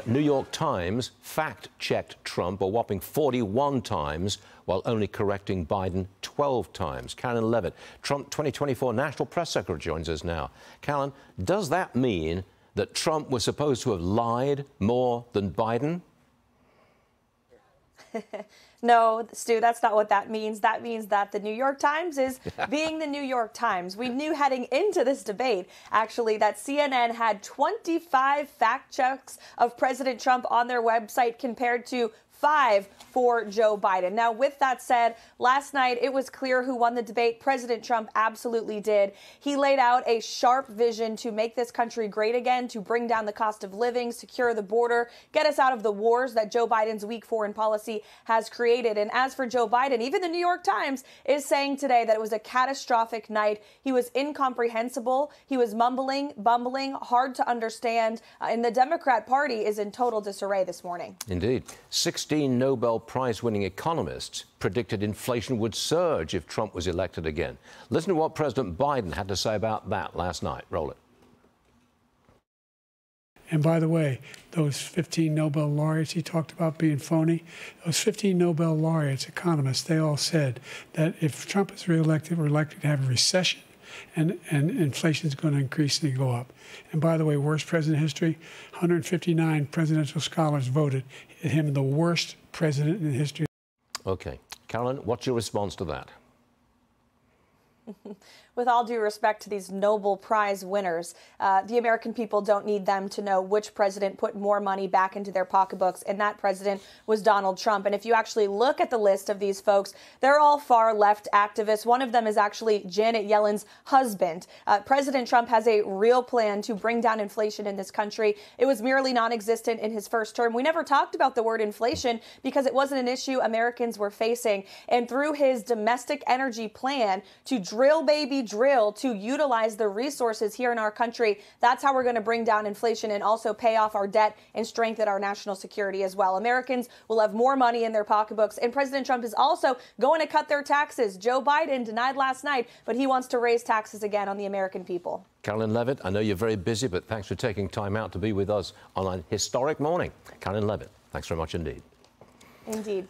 New York Times fact-checked Trump a whopping 41 times while only correcting Biden 12 times. Karoline Leavitt, Trump 2024 National Press Secretary, joins us now. Karoline, does that mean that Trump was supposed to have lied more than Biden? No, Stu, that's not what that means. That means that the New York Times is being the New York Times. We knew heading into this debate, actually, that CNN had 25 fact checks of President Trump on their website compared to 5 for Joe Biden. Now, with that said, last night it was clear who won the debate. President Trump absolutely did. He laid out a sharp vision to make this country great again, to bring down the cost of living, secure the border, get us out of the wars that Joe Biden's weak foreign policy has created. And as for Joe Biden, even the New York Times is saying today that it was a catastrophic night. He was incomprehensible. He was mumbling, bumbling, hard to understand. And the Democrat Party is in total disarray this morning. Indeed. 16 Nobel Prize-winning economists predicted inflation would surge if Trump was elected again. Listen to what President Biden had to say about that last night. Roll it. And by the way, those 15 Nobel laureates he talked about being phony, those 15 Nobel laureates, economists, they all said that if Trump is reelected, we're likely to have a recession and inflation is going to increasingly go up. And by the way, worst president in history, 159 presidential scholars voted him the worst president in history. OK. Karoline, what's your response to that? With all due respect to these Nobel Prize winners, the American people don't need them to know which president put more money back into their pocketbooks, and that president was Donald Trump. And if you actually look at the list of these folks, they're all far left activists. One of them is actually Janet Yellen's husband. President Trump has a real plan to bring down inflation in this country. It was merely non-existent in his first term. We never talked about the word inflation because it wasn't an issue Americans were facing. And through his domestic energy plan to drill, baby, drill, to utilize the resources here in our country, that's how we're going to bring down inflation and also pay off our debt and strengthen our national security as well. Americans will have more money in their pocketbooks, and President Trump is also going to cut their taxes. Joe Biden denied last night, but he wants to raise taxes again on the American people. Karoline Leavitt, I know you're very busy, but thanks for taking time out to be with us on a historic morning. Karoline Leavitt, thanks very much indeed. Indeed.